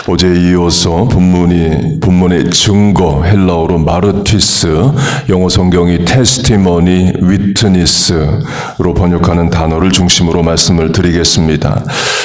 어제에 이어서 본문의 증거, 헬라어로 마르티스, 영어 성경이 테스티머니, 위트니스로 번역하는 단어를 중심으로 말씀을 드리겠습니다.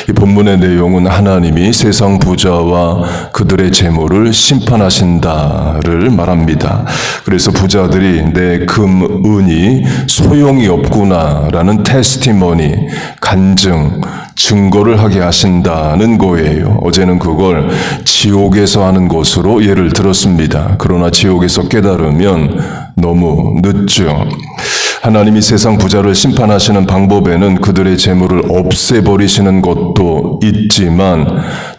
이 본문의 내용은 하나님이 세상 부자와 그들의 재물을 심판하신다를 말합니다. 그래서 부자들이 내 금, 은이 소용이 없구나라는 테스티머니, 간증, 증거를 하게 하신다는 거예요. 어제는 그걸 지옥에서 하는 것으로 예를 들었습니다. 그러나 지옥에서 깨달으면 너무 늦죠. 하나님이 세상 부자를 심판하시는 방법에는 그들의 재물을 없애버리시는 것도 있지만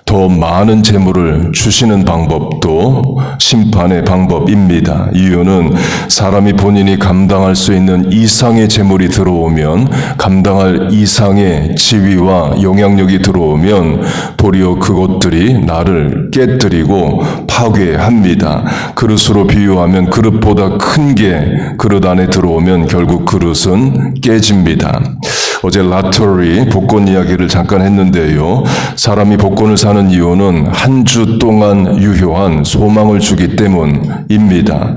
더 많은 재물을 주시는 방법도 심판의 방법입니다. 이유는 사람이 본인이 감당할 수 있는 이상의 재물이 들어오면, 감당할 이상의 지위와 영향력이 들어오면 도리어 그것들이 나를 깨뜨리고 파괴합니다. 그릇으로 비유하면 그릇보다 큰 게 그릇 안에 들어오면 결국 그릇은 깨집니다. 어제 라터리, 복권 이야기를 잠깐 했는데요. 사람이 복권을 사는 이유는 한 주 동안 유효한 소망을 주기 때문입니다.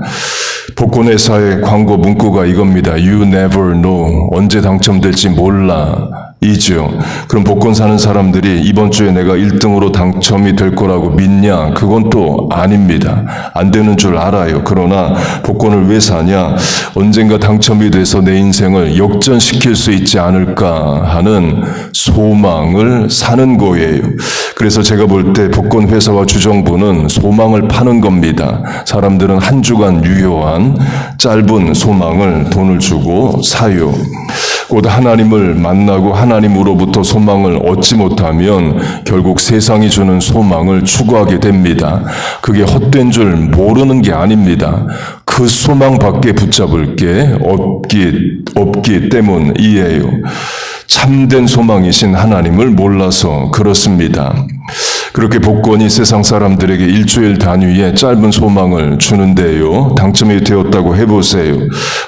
복권 회사의 광고 문구가 이겁니다. You never know. 언제 당첨될지 몰라. 이죠. 그럼 복권 사는 사람들이 이번 주에 내가 1등으로 당첨이 될 거라고 믿냐? 그건 또 아닙니다. 안 되는 줄 알아요. 그러나 복권을 왜 사냐? 언젠가 당첨이 돼서 내 인생을 역전시킬 수 있지 않을까 하는 소망을 사는 거예요. 그래서 제가 볼 때 복권 회사와 주정부는 소망을 파는 겁니다. 사람들은 한 주간 유효한 짧은 소망을 돈을 주고 사요. 곧 하나님을 만나고 하나님으로부터 소망을 얻지 못하면 결국 세상이 주는 소망을 추구하게 됩니다. 그게 헛된 줄 모르는 게 아닙니다. 그 소망밖에 붙잡을 게 없기 때문이에요. 참된 소망이신 하나님을 몰라서 그렇습니다. 그렇게 복권이 세상 사람들에게 일주일 단위의 짧은 소망을 주는데요. 당첨이 되었다고 해보세요.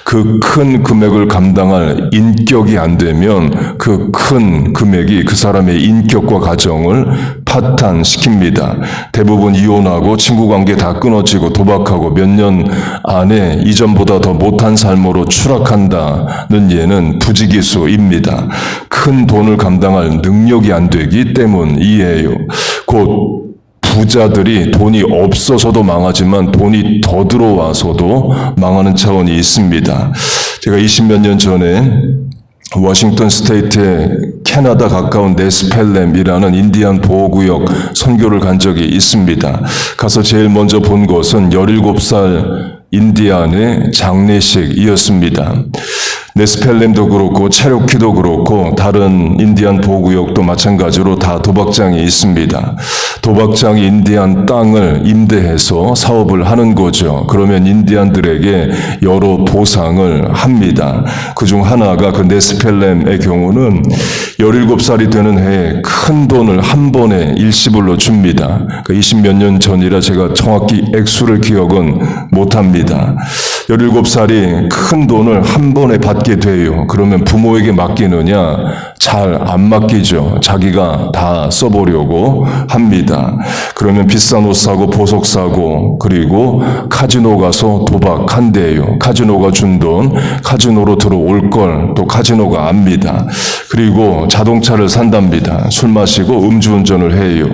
그 큰 금액을 감당할 인격이 안 되면 그 큰 금액이 그 사람의 인격과 가정을 파탄시킵니다. 대부분 이혼하고 친구관계 다 끊어지고 도박하고 몇 년 안에 이전보다 더 못한 삶으로 추락한다는 예는 부지기수입니다. 큰 돈을 감당할 능력이 안 되기 때문이에요. 곧 부자들이 돈이 없어서도 망하지만 돈이 더 들어와서도 망하는 차원이 있습니다. 제가 20몇 년 전에 워싱턴 스테이트의 캐나다 가까운 네스펠렘이라는 인디안 보호구역 선교를 간 적이 있습니다. 가서 제일 먼저 본 것은 17살 인디안의 장례식이었습니다. 네스펠렘도 그렇고 체로키도 그렇고 다른 인디안 보호구역도 마찬가지로 다 도박장이 있습니다. 도박장이 인디안 땅을 임대해서 사업을 하는 거죠. 그러면 인디안들에게 여러 보상을 합니다. 그중 하나가 그 네스펠렘의 경우는 17살이 되는 해에 큰 돈을 한 번에 일시불로 줍니다. 20몇 년 전이라 제가 정확히 액수를 기억은 못합니다. 17살이 큰 돈을 한 번에 받게 돼요. 그러면 부모에게 맡기느냐? 잘 안 맡기죠. 자기가 다 써보려고 합니다. 그러면 비싼 옷 사고 보석 사고 그리고 카지노 가서 도박한대요. 카지노가 준 돈 카지노로 들어올 걸 또 카지노가 압니다. 그리고 자동차를 산답니다. 술 마시고 음주운전을 해요.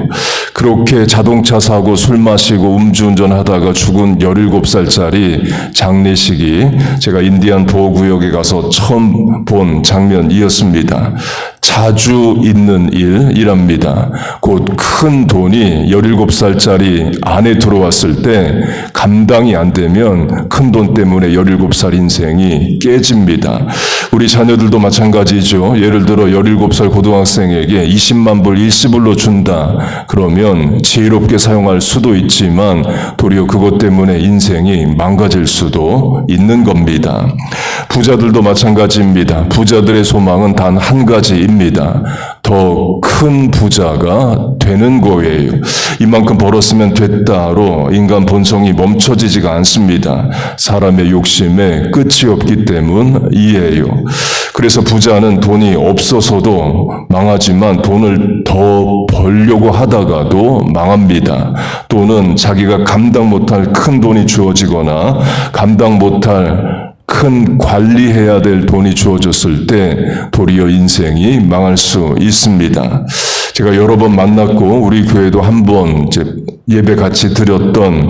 그렇게 자동차 사고 술 마시고 음주운전 하다가 죽은 17살짜리 장례식이 제가 인디안 보호구역에 가서 처음 본 장면이었습니다. 자주 있는 일이랍니다. 곧 큰 돈이 17살짜리 안에 들어왔을 때 감당이 안 되면 큰 돈 때문에 17살 인생이 깨집니다. 우리 자녀들도 마찬가지죠. 예를 들어 17살 고등학생에게 20만 불 일시불로 준다. 그러면 지혜롭게 사용할 수도 있지만 도리어 그것 때문에 인생이 망가질 수도 있는 겁니다. 부자들도 마찬가지입니다. 부자들의 소망은 단 한 가지입니다. 됩니다. 더 큰 부자가 되는 거예요. 이만큼 벌었으면 됐다로 인간 본성이 멈춰지지가 않습니다. 사람의 욕심에 끝이 없기 때문이에요. 그래서 부자는 돈이 없어서도 망하지만 돈을 더 벌려고 하다가도 망합니다. 또는 자기가 감당 못할 큰 돈이 주어지거나 감당 못할 큰 관리해야 될 돈이 주어졌을 때 도리어 인생이 망할 수 있습니다. 제가 여러 번 만났고 우리 교회도 한번 예배 같이 드렸던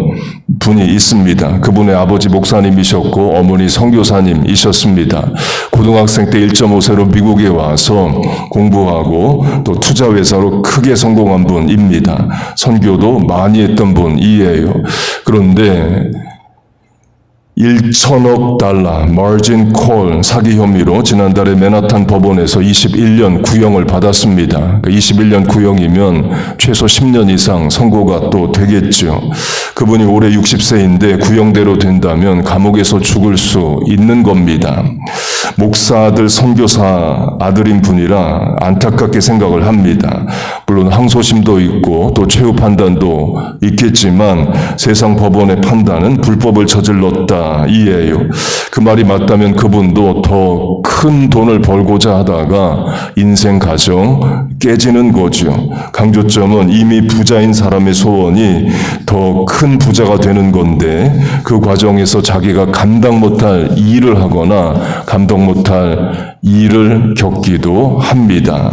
분이 있습니다. 그분의 아버지 목사님이셨고 어머니 선교사님이셨습니다. 고등학생 때 1.5세로 미국에 와서 공부하고 또 투자회사로 크게 성공한 분입니다. 선교도 많이 했던 분이에요. 그런데 1천억 달러 마진 콜 사기 혐의로 지난달에 맨하탄 법원에서 21년 구형을 받았습니다. 21년 구형이면 최소 10년 이상 선고가 또 되겠죠. 그분이 올해 60세인데 구형대로 된다면 감옥에서 죽을 수 있는 겁니다. 목사 아들 선교사 아들인 분이라 안타깝게 생각을 합니다. 물론 항소심도 있고 또 최후 판단도 있겠지만 세상 법원의 판단은 불법을 저질렀다 이에요. 그 말이 맞다면 그분도 더 큰 돈을 벌고자 하다가 인생 가정 깨지는 거죠. 강조점은 이미 부자인 사람의 소원이 더 큰 부자가 되는 건데 그 과정에서 자기가 감당 못할 일을 하거나 감당 못할 일을 겪기도 합니다.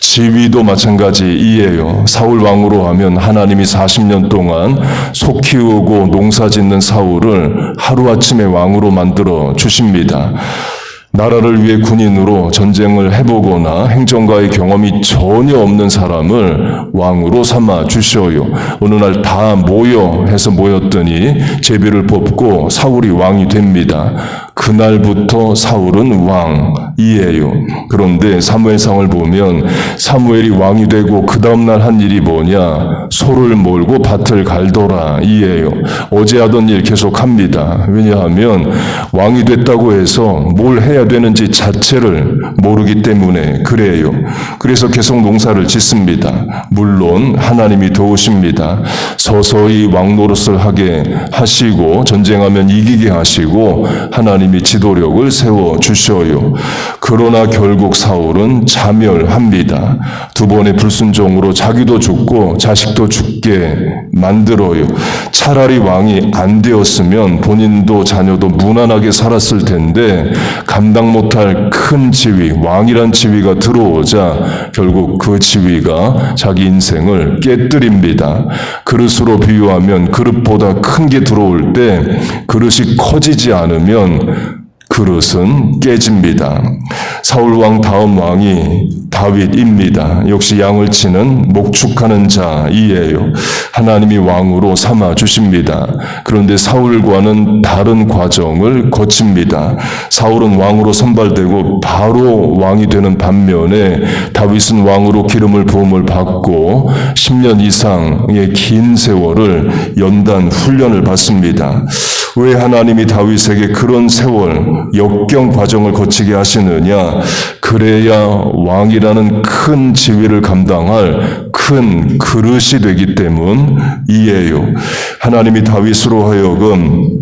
지위도 마찬가지이에요. 사울 왕으로 하면 하나님이 40년 동안 소 키우고 농사 짓는 사울을 하루아침에 왕으로 만들어 주십니다. 나라를 위해 군인으로 전쟁을 해보거나 행정가의 경험이 전혀 없는 사람을 왕으로 삼아 주셔요. 어느 날 다 모였더니 제비를 뽑고 사울이 왕이 됩니다. 그날부터 사울은 왕이에요. 그런데 사무엘상을 보면 사무엘이 왕이 되고 그 다음날 한 일이 뭐냐? 소를 몰고 밭을 갈더라 이에요. 어제 하던 일 계속합니다. 왜냐하면 왕이 됐다고 해서 뭘 해야 되는지 자체를 모르기 때문에 그래요. 그래서 계속 농사를 짓습니다. 물론 하나님이 도우십니다. 서서히 왕 노릇을 하게 하시고 전쟁하면 이기게 하시고 하나님이 지도력을 세워주셔요. 그러나 결국 사울은 자멸합니다. 두 번의 불순종으로 자기도 죽고 자식도 죽게 만들어요. 차라리 왕이 안 되었으면 본인도 자녀도 무난하게 살았을 텐데 감당 못할 큰 지위, 왕이란 지위가 들어오자 결국 그 지위가 자기 인생을 깨뜨립니다. 그릇으로 비유하면 그릇보다 큰 게 들어올 때 그릇이 커지지 않으면 그릇은 깨집니다. 사울 왕 다음 왕이 다윗입니다. 역시 양을 치는 목축하는 자이에요. 하나님이 왕으로 삼아 주십니다. 그런데 사울과는 다른 과정을 거칩니다. 사울은 왕으로 선발되고 바로 왕이 되는 반면에 다윗은 왕으로 기름을 부음을 받고 10년 이상의 긴 세월을 연단 훈련을 받습니다. 왜 하나님이 다윗에게 그런 세월, 역경 과정을 거치게 하시느냐? 그래야 왕이라는 큰 지위를 감당할 큰 그릇이 되기 때문이에요. 하나님이 다윗으로 하여금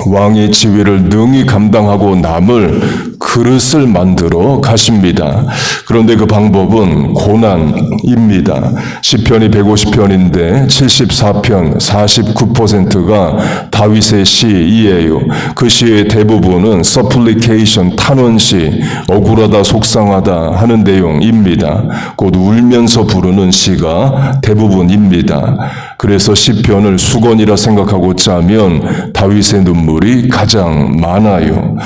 왕의 지위를 능히 감당하고 남을 그릇을 만들어 가십니다. 그런데 그 방법은 고난입니다. 시편이 150편인데 74편 49%가 다윗의 시이에요. 그 시의 대부분은 supplication, 탄원시, 억울하다, 속상하다 하는 내용입니다. 곧 울면서 부르는 시가 대부분입니다. 그래서 시편을 수건이라 생각하고 짜면 다윗의 눈물이 가장 많아요.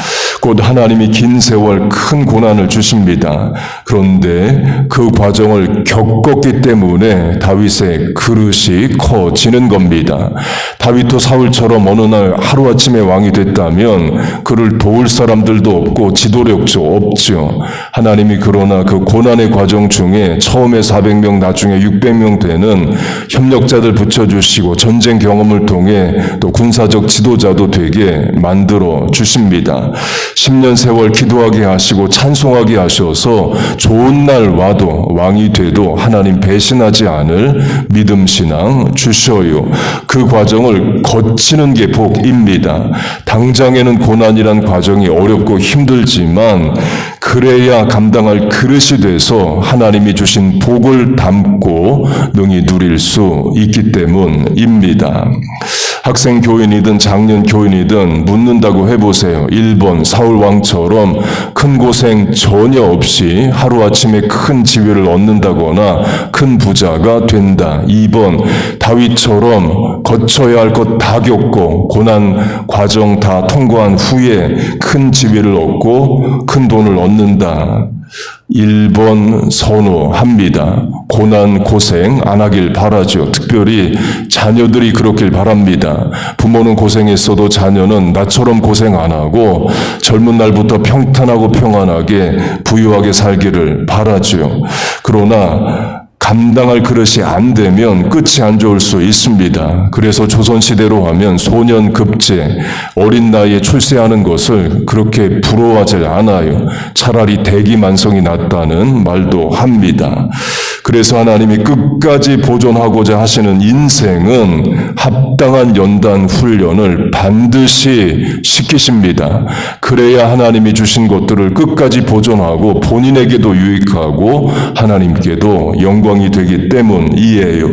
곧 하나님이 긴 세월 큰 고난을 주십니다. 그런데 그 과정을 겪었기 때문에 다윗의 그릇이 커지는 겁니다. 다윗도 사울처럼 어느 날 하루아침에 왕이 됐다면 그를 도울 사람들도 없고 지도력도 없죠. 하나님이 그러나 그 고난의 과정 중에 처음에 400명 나중에 600명 되는 협력자들 붙여주시고 전쟁 경험을 통해 또 군사적 지도자도 되게 만들어 주십니다. 10년 세월 기도하게 하시고 찬송하게 하셔서 좋은 날 와도 왕이 돼도 하나님 배신하지 않을 믿음 신앙 주셔요. 그 과정을 거치는 게 복입니다. 당장에는 고난이란 과정이 어렵고 힘들지만 그래야 감당할 그릇이 돼서 하나님이 주신 복을 담고 능히 누릴 수 있기 때문입니다. 학생 교인이든 장년 교인이든 묻는다고 해보세요. 1번 사울왕처럼 큰 고생 전혀 없이 하루아침에 큰 지위를 얻는다거나 큰 부자가 된다. 2번 다윗처럼 거쳐야 할 것 다 겪고 고난 과정 다 통과한 후에 큰 지위를 얻고 큰 돈을 얻는다. 1번 선호합니다. 고난 고생 안 하길 바라죠. 특별히 자녀들이 그렇길 바랍니다. 부모는 고생했어도 자녀는 나처럼 고생 안 하고 젊은 날부터 평탄하고 평안하게 부유하게 살기를 바라죠. 그러나 감당할 그릇이 안 되면 끝이 안 좋을 수 있습니다. 그래서 조선시대로 하면 소년급제, 어린 나이에 출세하는 것을 그렇게 부러워하지 않아요. 차라리 대기만성이 낫다는 말도 합니다. 그래서 하나님이 끝까지 보존하고자 하시는 인생은 합당한 연단 훈련을 반드시 시키십니다. 그래야 하나님이 주신 것들을 끝까지 보존하고 본인에게도 유익하고 하나님께도 영광이 되기 때문이에요.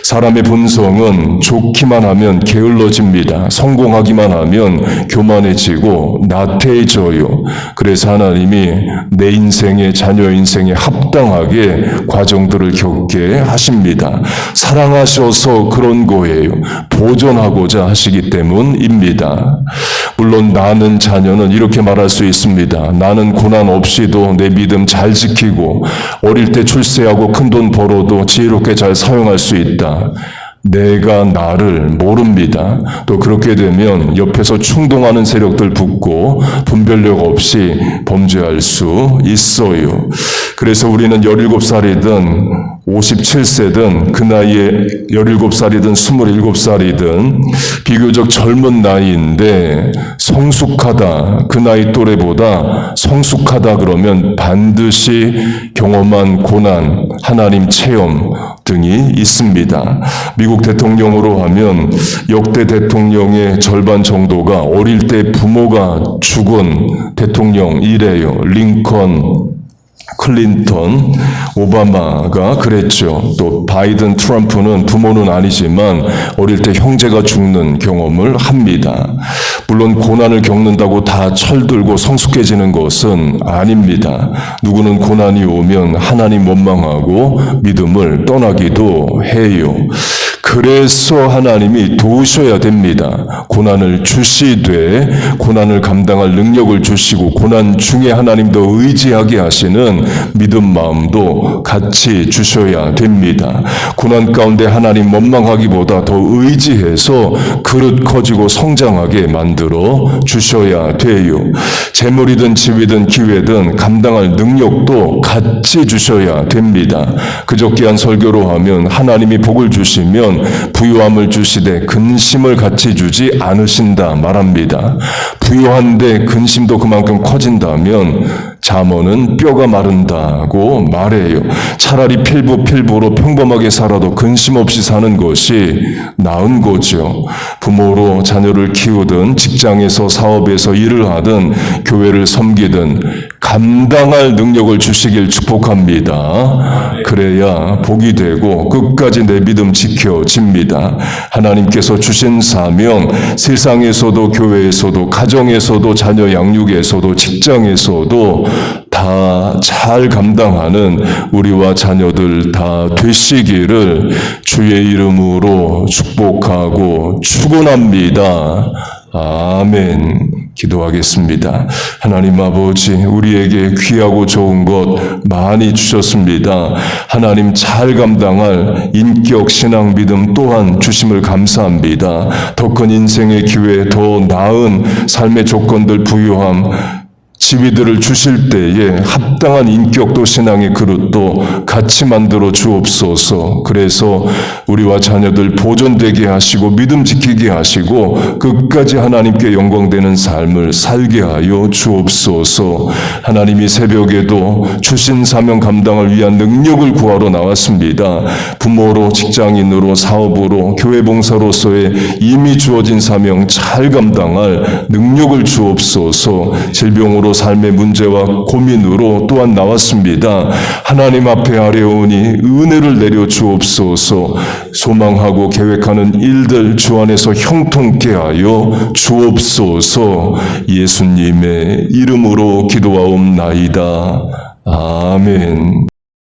사람의 본성은 좋기만 하면 게을러집니다. 성공하기만 하면 교만해지고 나태해져요. 그래서 하나님이 내 인생에 자녀 인생에 합당하게 과정들을 겪게 하십니다. 사랑하셔서 그런 거예요. 보존하고자 하시기 때문입니다. 물론 나는 자녀는 이렇게 말할 수 있습니다. 나는 고난 없이도 내 믿음 잘 지키고 어릴 때 출세하고 큰 돈 벌어도 지혜롭게 잘 사용할 수 있다. 내가 나를 모릅니다. 또 그렇게 되면 옆에서 충동하는 세력들 붙고 분별력 없이 범죄할 수 있어요. 그래서 우리는 17살이든 57세든 그 나이에 17살이든 27살이든 비교적 젊은 나이인데 성숙하다, 그 나이 또래보다 성숙하다 그러면 반드시 경험한 고난, 하나님 체험 등이 있습니다. 미국 대통령으로 하면 역대 대통령의 절반 정도가 어릴 때 부모가 죽은 대통령이래요. 링컨, 클린턴, 오바마가 그랬죠. 또 바이든, 트럼프는 부모는 아니지만 어릴 때 형제가 죽는 경험을 합니다. 물론 고난을 겪는다고 다 철들고 성숙해지는 것은 아닙니다. 누구는 고난이 오면 하나님 원망하고 믿음을 떠나기도 해요. 그래서 하나님이 도우셔야 됩니다. 고난을 주시되 고난을 감당할 능력을 주시고 고난 중에 하나님도 의지하게 하시는 믿음 마음도 같이 주셔야 됩니다. 고난 가운데 하나님 원망하기보다 더 의지해서 그릇 커지고 성장하게 만들어 주셔야 돼요. 재물이든 지위든 기회든 감당할 능력도 같이 주셔야 됩니다. 그저께 한 설교로 하면 하나님이 복을 주시면 부유함을 주시되 근심을 같이 주지 않으신다 말합니다. 부유한데 근심도 그만큼 커진다면 잠언은 뼈가 마른다고 말해요. 차라리 필부로 평범하게 살아도 근심 없이 사는 것이 나은 거죠. 부모로 자녀를 키우든 직장에서 사업에서 일을 하든 교회를 섬기든 감당할 능력을 주시길 축복합니다. 그래야 복이 되고 끝까지 내 믿음 지켜집니다. 하나님께서 주신 사명, 세상에서도 교회에서도 가정에서도 자녀 양육에서도 직장에서도 다 잘 감당하는 우리와 자녀들 다 되시기를 주의 이름으로 축복하고 축원합니다. 아멘. 기도하겠습니다. 하나님 아버지, 우리에게 귀하고 좋은 것 많이 주셨습니다. 하나님 잘 감당할 인격, 신앙, 믿음 또한 주심을 감사합니다. 더 큰 인생의 기회, 더 나은 삶의 조건들 부유함, 지위들을 주실 때에 합당한 인격도 신앙의 그릇도 같이 만들어 주옵소서. 그래서 우리와 자녀들 보존되게 하시고 믿음 지키게 하시고 끝까지 하나님께 영광되는 삶을 살게 하여 주옵소서. 하나님이 새벽에도 주신 사명 감당을 위한 능력을 구하러 나왔습니다. 부모로, 직장인으로, 사업으로, 교회 봉사로서의 이미 주어진 사명 잘 감당할 능력을 주옵소서. 질병으로 삶의 문제와 고민으로 또한 나왔습니다. 하나님 앞에 아뢰오니 은혜를 내려 주옵소서. 소망하고 계획하는 일들 주 안에서 형통케 하여 주옵소서. 예수님의 이름으로 기도하옵나이다. 아멘.